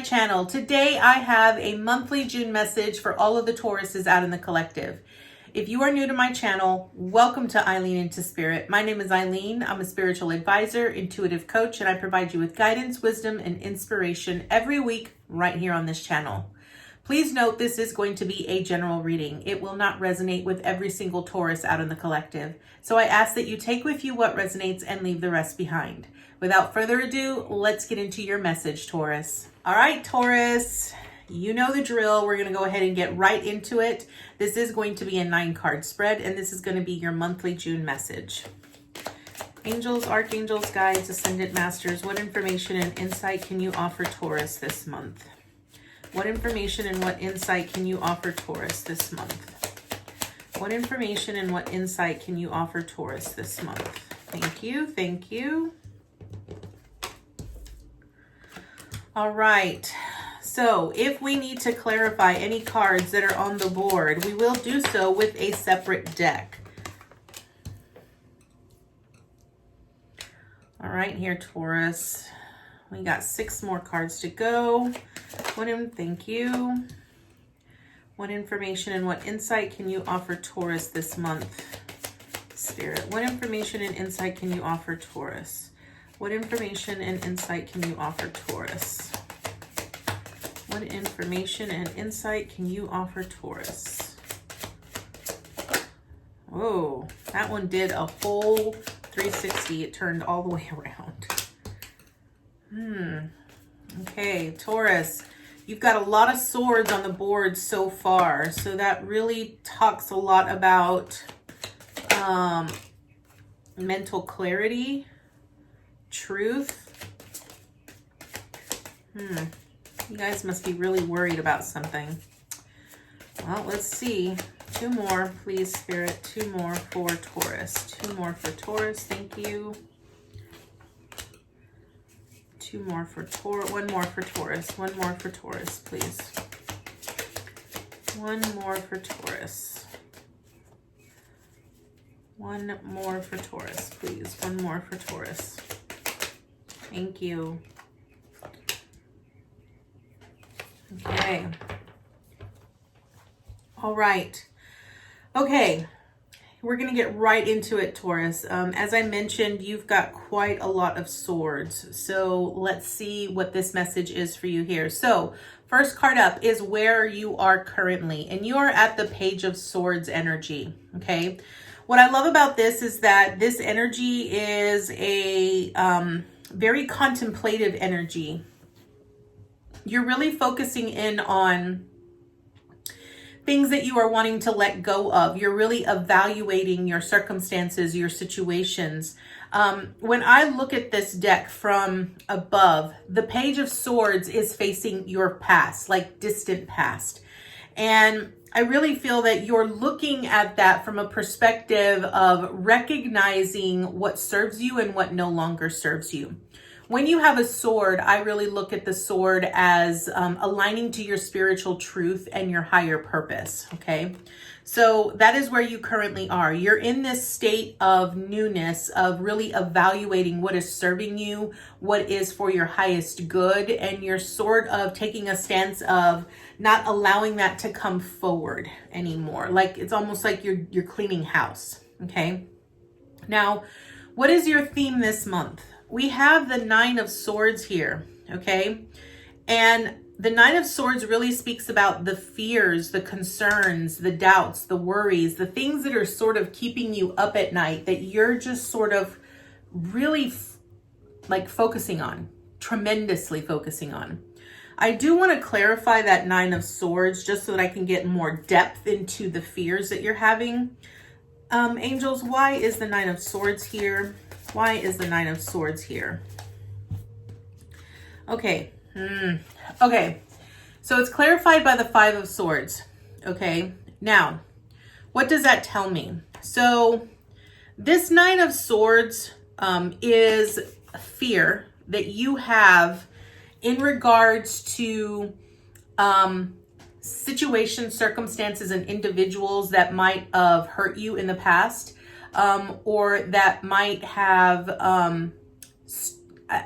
channel. Today I have a monthly June message for all of the Tauruses out in the collective. If you are new to my channel, welcome to Eileen Into Spirit. My name is Eileen. I'm a spiritual advisor, intuitive coach, and I provide you with guidance, wisdom, and inspiration every week right here on this channel. Please note this is going to be a general reading. It will not resonate with every single Taurus out in the collective. So I ask that you take with you what resonates and leave the rest behind. Without further ado, let's get into your message, Taurus. All right, Taurus, you know the drill. We're going to go ahead and get right into it. This is going to be a 9-card spread, and this is going to be your monthly June message. Angels, archangels, guides, ascendant masters, what information and insight can you offer Taurus this month? What information and what insight can you offer Taurus this month? What information and what insight can you offer Taurus this month? Thank you. Thank you. All right. So if we need to clarify any cards that are on the board, we will do so with a separate deck. All right, here, Taurus. We got 6 more cards to go. Thank you. What information and what insight can you offer Taurus this month? Spirit, what information and insight can you offer Taurus? What information and insight can you offer Taurus? What information and insight can you offer Taurus? Whoa, that one did a whole 360. It turned all the way around. Okay, Taurus, you've got a lot of swords on the board so far. So that really talks a lot about mental clarity, truth. You guys must be really worried about something. Well, let's see. 2 more, please, Spirit. 2 more for Taurus. 2 more for Taurus. Thank you. 2 more for Taurus. 1 more for Taurus. 1 more for Taurus, please. 1 more for Taurus. 1 more for Taurus, please. 1 more for Taurus. Thank you. Okay. All right. Okay. We're going to get right into it, Taurus. As I mentioned, you've got quite a lot of swords. So let's see what this message is for you here. So first card up is where you are currently, and you are at the Page of Swords energy. Okay. What I love about this is that this energy is a very contemplative energy. You're really focusing in on things that you are wanting to let go of. You're really evaluating your circumstances, your situations. When I look at this deck from above, the Page of Swords is facing your past, like distant past. And I really feel that you're looking at that from a perspective of recognizing what serves you and what no longer serves you. When you have a sword, I really look at the sword as aligning to your spiritual truth and your higher purpose, okay? So that is where you currently are. You're in this state of newness, of really evaluating what is serving you, what is for your highest good, and you're sort of taking a stance of not allowing that to come forward anymore. Like it's almost like you're cleaning house, okay? Now, what is your theme this month? We have the 9 of Swords here, okay? And the 9 of Swords really speaks about the fears, the concerns, the doubts, the worries, the things that are sort of keeping you up at night that you're just sort of really like focusing on, tremendously focusing on. I do want to clarify that 9 of Swords just so that I can get more depth into the fears that you're having. Angels, why is the 9 of Swords here? Why is the 9 of Swords here? Okay. Okay. So it's clarified by the 5 of Swords. Okay. Now, what does that tell me? So this 9 of Swords is fear that you have in regards to situations, circumstances, and individuals that might have hurt you in the past. Or that might have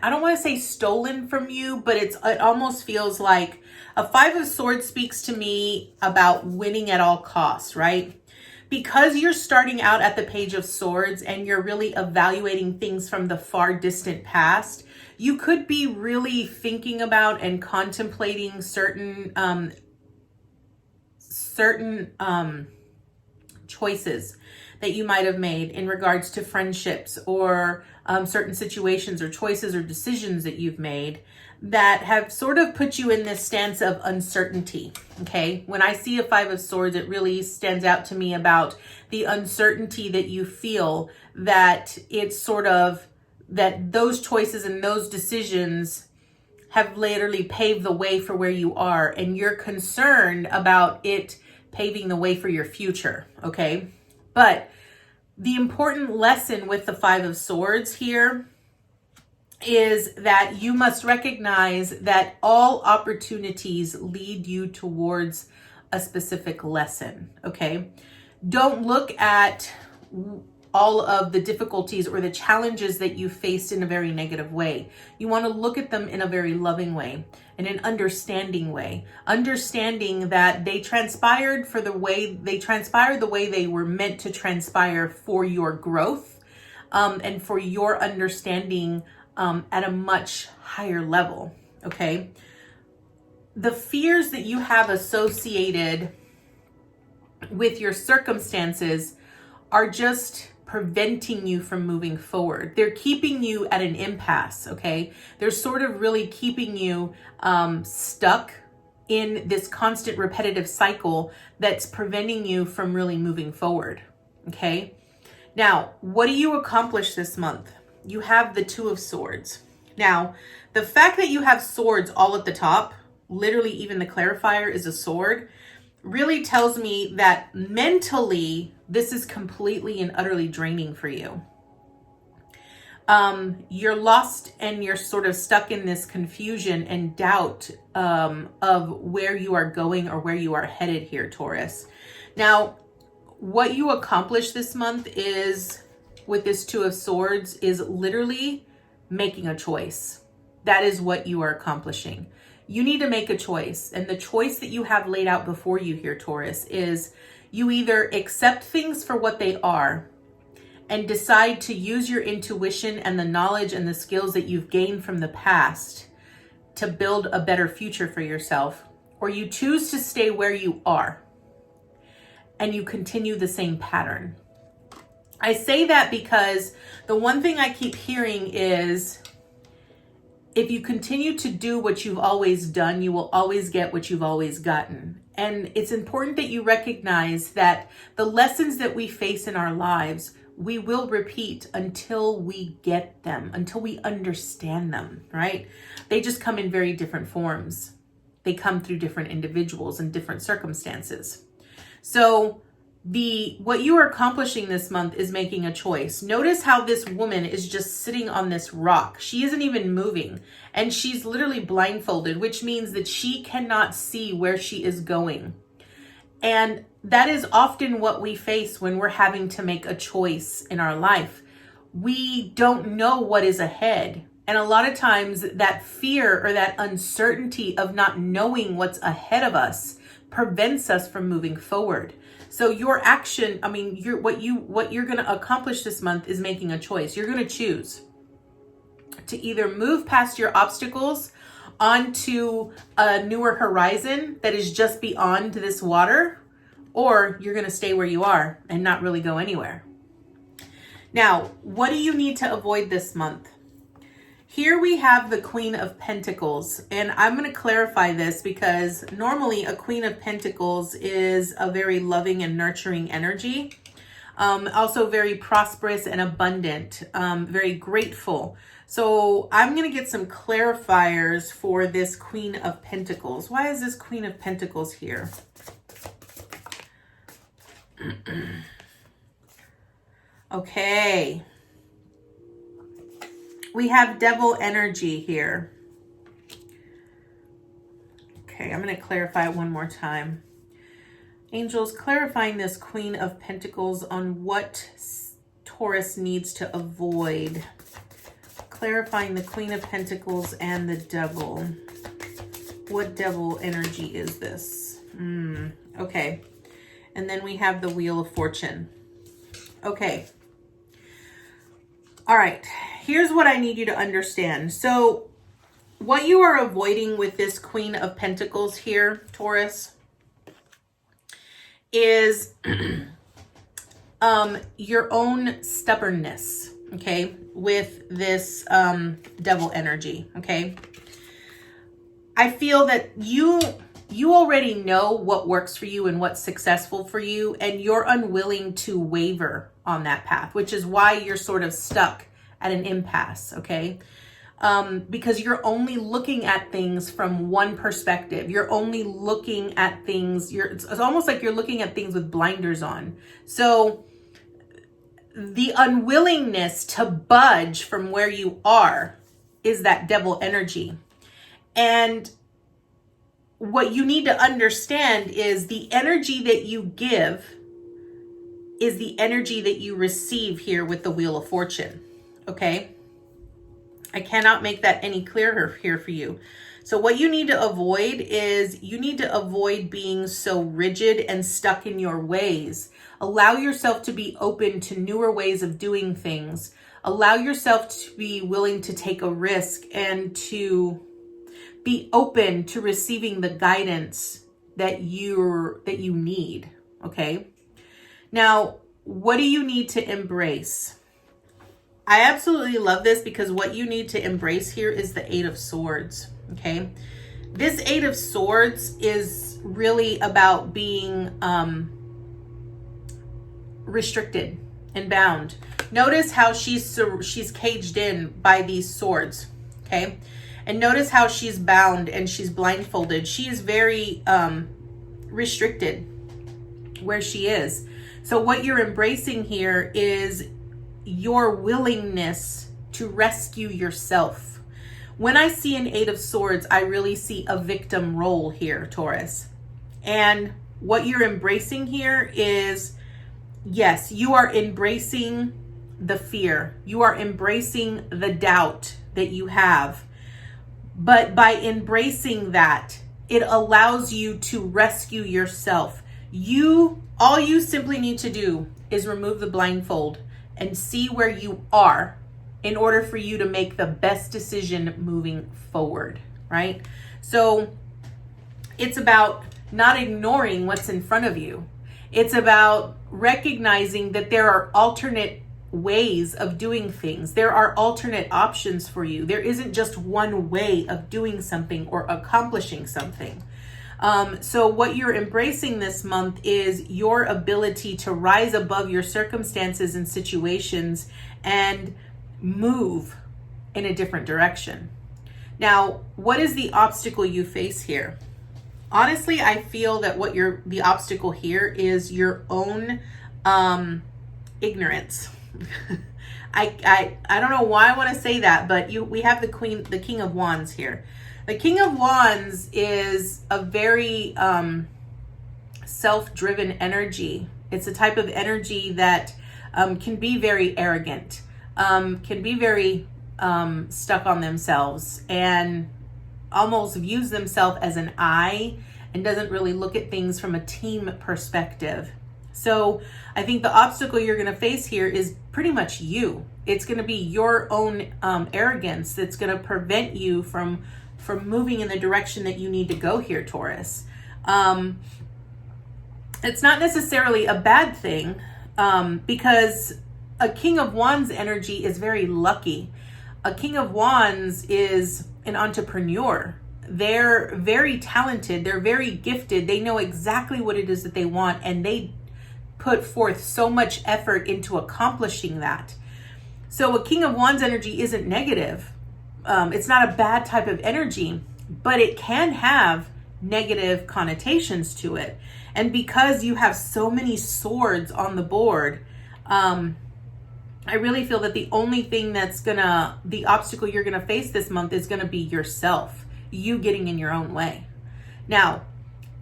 I don't want to say stolen from you, but it almost feels like a Five of Swords speaks to me about winning at all costs, right? Because you're starting out at the Page of Swords and you're really evaluating things from the far distant past, you could be really thinking about and contemplating certain choices that you might have made in regards to friendships or certain situations or choices or decisions that you've made that have sort of put you in this stance of uncertainty. Okay, when I see a Five of Swords, it really stands out to me about the uncertainty that you feel, that it's sort of that those choices and those decisions have literally paved the way for where you are, and you're concerned about it paving the way for your future. Okay, but the important lesson with the Five of Swords here is that you must recognize that all opportunities lead you towards a specific lesson. Okay, don't look at all of the difficulties or the challenges that you faced in a very negative way. You want to look at them in a very loving way, in an understanding way, understanding that they transpired the way they were meant to transpire for your growth, and for your understanding at a much higher level. Okay, the fears that you have associated with your circumstances are just preventing you from moving forward. They're keeping you at an impasse. Okay, they're sort of really keeping you stuck in this constant repetitive cycle that's preventing you from really moving forward. Okay, now what do you accomplish this month? You have the Two of Swords. Now, the fact that you have swords all at the top, literally even the clarifier is a sword, really tells me that mentally this is completely and utterly draining for you. You're lost and you're sort of stuck in this confusion and doubt of where you are going or where you are headed here, Taurus. Now, what you accomplish this month is, with this Two of Swords, is literally making a choice. That is what you are accomplishing. You need to make a choice. And the choice that you have laid out before you here, Taurus, is you either accept things for what they are and decide to use your intuition and the knowledge and the skills that you've gained from the past to build a better future for yourself, or you choose to stay where you are and you continue the same pattern. I say that because the one thing I keep hearing is, if you continue to do what you've always done, you will always get what you've always gotten. And it's important that you recognize that the lessons that we face in our lives, we will repeat until we get them, until we understand them, right? They just come in very different forms. They come through different individuals and different circumstances. So what you are accomplishing this month is making a choice. Notice how this woman is just sitting on this rock. She isn't even moving, and she's literally blindfolded, which means that she cannot see where she is going. And that is often what we face when we're having to make a choice in our life. We don't know what is ahead. And a lot of times that fear or that uncertainty of not knowing what's ahead of us prevents us from moving forward. So your action, what you're going to accomplish this month is making a choice. You're going to choose to either move past your obstacles onto a newer horizon that is just beyond this water, or you're going to stay where you are and not really go anywhere. Now, what do you need to avoid this month? Here we have the Queen of Pentacles, and I'm going to clarify this because normally a Queen of Pentacles is a very loving and nurturing energy, also very prosperous and abundant, very grateful. So I'm going to get some clarifiers for this Queen of Pentacles. Why is this Queen of Pentacles here? Okay. We have Devil energy here. Okay, I'm going to clarify it one more time. Angels, clarifying this Queen of Pentacles on what Taurus needs to avoid. clarifying the Queen of Pentacles and the Devil. What devil energy is this? Okay. And then we have the Wheel of Fortune. Okay. All right. Here's what I need you to understand. So what you are avoiding with this Queen of Pentacles here, Taurus, is your own stubbornness, okay, with this devil energy, okay? I feel that you already know what works for you and what's successful for you, and you're unwilling to waver on that path, which is why you're sort of stuck at an impasse, okay? Because you're only looking at things from one perspective. You're only looking at things, it's almost like you're looking at things with blinders on. So the unwillingness to budge from where you are is that devil energy. And what you need to understand is the energy that you give is the energy that you receive here with the Wheel of Fortune, okay? I cannot make that any clearer here for you. So what you need to avoid is you need to avoid being so rigid and stuck in your ways. Allow yourself to be open to newer ways of doing things. Allow yourself to be willing to take a risk and to be open to receiving the guidance that you need, okay? Now, what do you need to embrace? I absolutely love this because what you need to embrace here is the Eight of Swords, okay? This Eight of Swords is really about being restricted and bound. Notice how she's caged in by these swords, okay? And notice how she's bound and she's blindfolded. She is very restricted where she is. So what you're embracing here is your willingness to rescue yourself. When I see an Eight of Swords, I really see a victim role here, Taurus. And what you're embracing here is, yes, you are embracing the fear. You are embracing the doubt that you have. But by embracing that, it allows you to rescue yourself. All you simply need to do is remove the blindfold and see where you are in order for you to make the best decision moving forward, right? So it's about not ignoring what's in front of you. It's about recognizing that there are alternate ways of doing things. There are alternate options for you. There isn't just one way of doing something or accomplishing something. So what you're embracing this month is your ability to rise above your circumstances and situations and move in a different direction. Now, what is the obstacle you face here? Honestly, I feel that the obstacle here is your own ignorance. I don't know why I want to say that, but we have the King of Wands here. The King of Wands is a very self-driven energy. It's a type of energy that can be very arrogant, can be very stuck on themselves and almost views themselves as an I and doesn't really look at things from a team perspective. So I think the obstacle you're going to face here is pretty much you. It's going to be your own arrogance that's going to prevent you from moving in the direction that you need to go here, Taurus. It's not necessarily a bad thing because a King of Wands energy is very lucky. A King of Wands is an entrepreneur. They're very talented. They're very gifted. They know exactly what it is that they want, and they put forth so much effort into accomplishing that. So a King of Wands energy isn't negative. It's not a bad type of energy, but it can have negative connotations to it. And because you have so many swords on the board, I really feel that the only thing the obstacle you're gonna face this month is gonna be yourself, you getting in your own way. Now,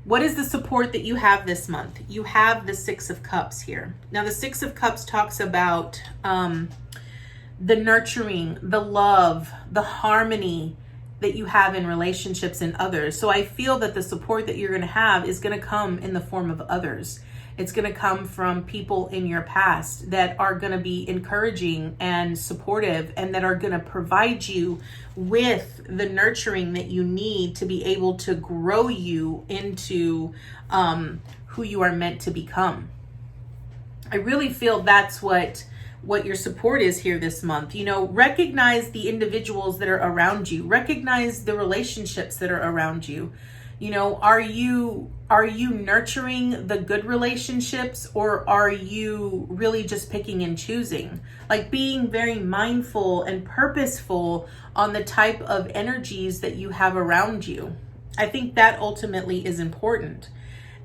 what is the support that you have this month? You have the Six of Cups here. Now, the Six of Cups talks about the nurturing, the love, the harmony that you have in relationships and others. So I feel that the support that you're going to have is going to come in the form of others. It's going to come from people in your past that are going to be encouraging and supportive, and that are going to provide you with the nurturing that you need to be able to grow you into who you are meant to become. I really feel that's what your support is here this month. You know, recognize the individuals that are around you. Recognize the relationships that are around you. You know, are you nurturing the good relationships, or are you really just picking and choosing? Like being very mindful and purposeful on the type of energies that you have around you. I think that ultimately is important.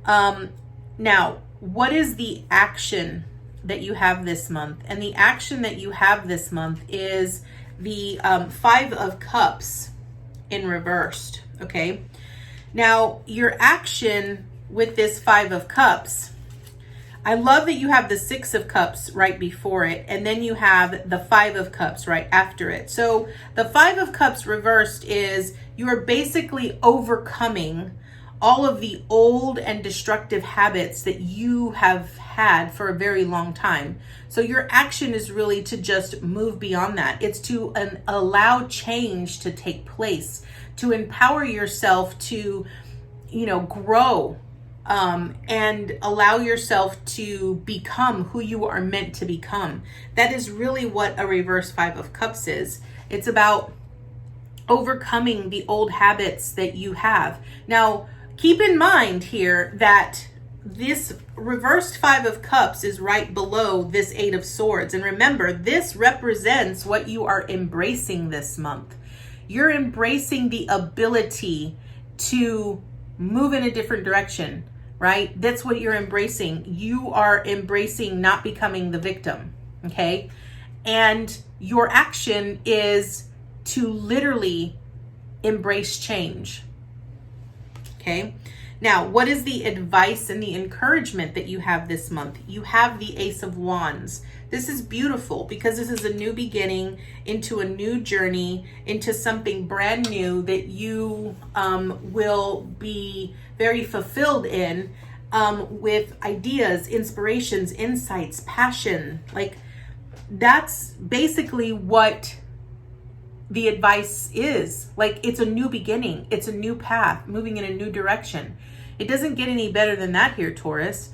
Now, what is the action that you have this month? And the action that you have this month is the 5 of Cups in reversed, okay? Now, your action with this 5 of Cups, I love that you have the 6 of Cups right before it, and then you have the 5 of Cups right after it. So the 5 of Cups reversed is you are basically overcoming all of the old and destructive habits that you have had for a very long time. So your action is really to just move beyond that. It's to allow change to take place, to empower yourself to, you know, grow, and allow yourself to become who you are meant to become. That is really what a reverse 5 of Cups is. It's about overcoming the old habits that you have. Now, keep in mind here that this reversed 5 of Cups is right below this 8 of Swords. And remember, this represents what you are embracing this month. You're embracing the ability to move in a different direction, right? That's what you're embracing. You are embracing not becoming the victim, okay? And your action is to literally embrace change. Okay. Now, what is the advice and the encouragement that you have this month? You have the Ace of Wands. This is beautiful because this is a new beginning into a new journey, into something brand new that you will be very fulfilled in, with ideas, inspirations, insights, passion. Like, that's basically what the advice is. Like, it's a new beginning. It's a new path, moving in a new direction. It doesn't get any better than that here, Taurus.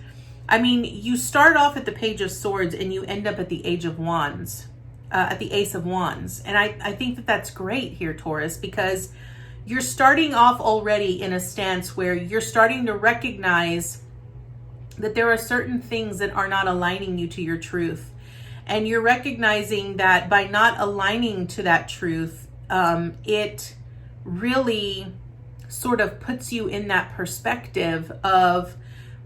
I mean, you start off at the Page of Swords and you end up at the Age of Wands, at the Ace of Wands. And I think that that's great here, Taurus, because you're starting off already in a stance where you're starting to recognize that there are certain things that are not aligning you to your truth. And you're recognizing that by not aligning to that truth, it really sort of puts you in that perspective of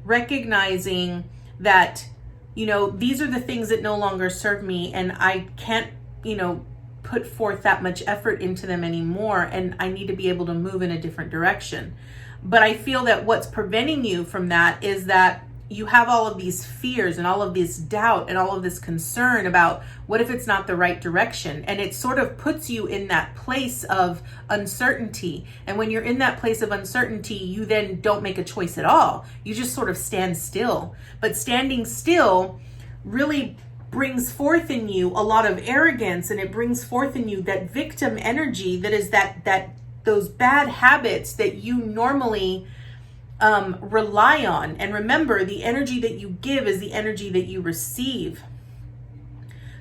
recognizing that, you know, these are the things that no longer serve me, and I can't, you know, put forth that much effort into them anymore, and I need to be able to move in a different direction. But I feel that what's preventing you from that is that you have all of these fears and all of this doubt and all of this concern about what if it's not the right direction. And it sort of puts you in that place of uncertainty. And when you're in that place of uncertainty, you then don't make a choice at all. You just sort of stand still. But standing still really brings forth in you a lot of arrogance, and it brings forth in you that victim energy that is that those bad habits that you normally rely on. And remember, the energy that you give is the energy that you receive.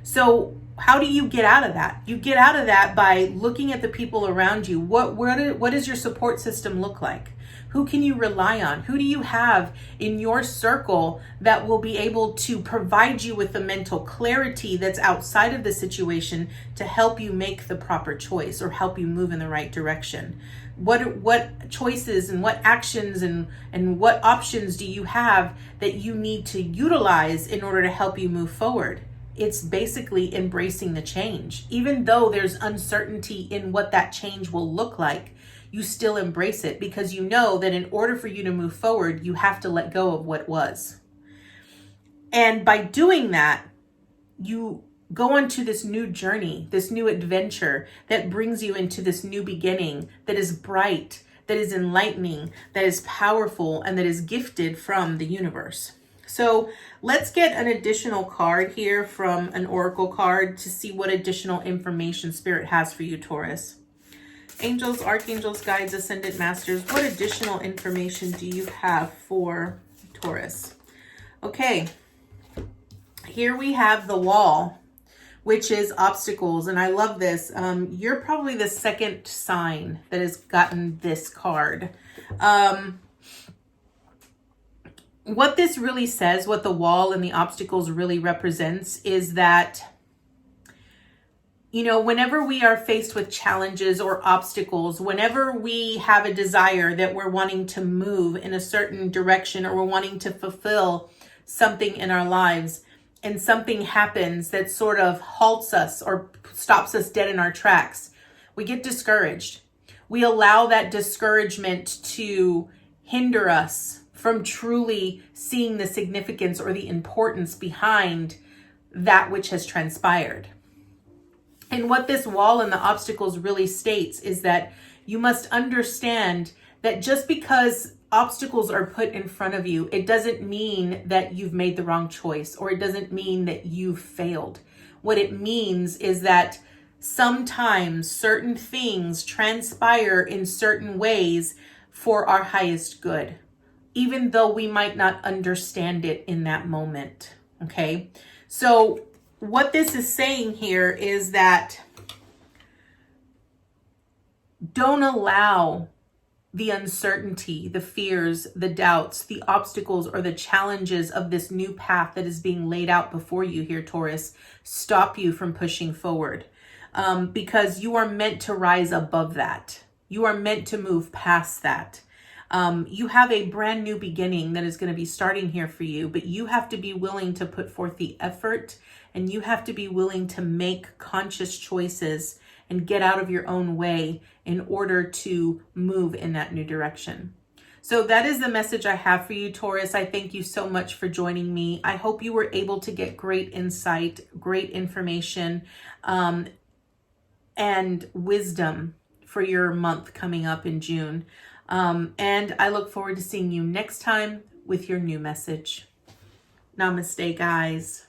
So how do you get out of that? You get out of that by looking at the people around you. What does your support system look like? Who can you rely on? Who do you have in your circle that will be able to provide you with the mental clarity that's outside of the situation to help you make the proper choice or help you move in the right direction? What choices and what actions and what options do you have that you need to utilize in order to help you move forward? It's basically embracing the change. Even though there's uncertainty in what that change will look like, you still embrace it because you know that in order for you to move forward, you have to let go of what was. And by doing that, you go on to this new journey, this new adventure that brings you into this new beginning that is bright, that is enlightening, that is powerful, and that is gifted from the universe. So let's get an additional card here from an oracle card to see what additional information Spirit has for you, Taurus. Angels, archangels, guides, ascended masters, what additional information do you have for Taurus? Okay, here we have the Wall, which is obstacles. And I love this. You're probably the second sign that has gotten this card. What this really says, what the Wall and the obstacles really represents, is that, you know, whenever we are faced with challenges or obstacles, whenever we have a desire that we're wanting to move in a certain direction, or we're wanting to fulfill something in our lives, and something happens that sort of halts us or stops us dead in our tracks, we get discouraged. We allow that discouragement to hinder us from truly seeing the significance or the importance behind that which has transpired. And what this Wall and the obstacles really states is that you must understand that just because obstacles are put in front of you, it doesn't mean that you've made the wrong choice, or it doesn't mean that you've failed. What it means is that sometimes certain things transpire in certain ways for our highest good, even though we might not understand it in that moment. Okay? So what this is saying here is that don't allow the uncertainty, the fears, the doubts, the obstacles, or the challenges of this new path that is being laid out before you here, Taurus, stop you from pushing forward. Because you are meant to rise above that. You are meant to move past that. You have a brand new beginning that is going to be starting here for you, but you have to be willing to put forth the effort, and you have to be willing to make conscious choices and get out of your own way in order to move in that new direction. So that is the message I have for you, Taurus. I thank you so much for joining me. I hope you were able to get great insight, great information, and wisdom for your month coming up in June. And I look forward to seeing you next time with your new message. Namaste, guys.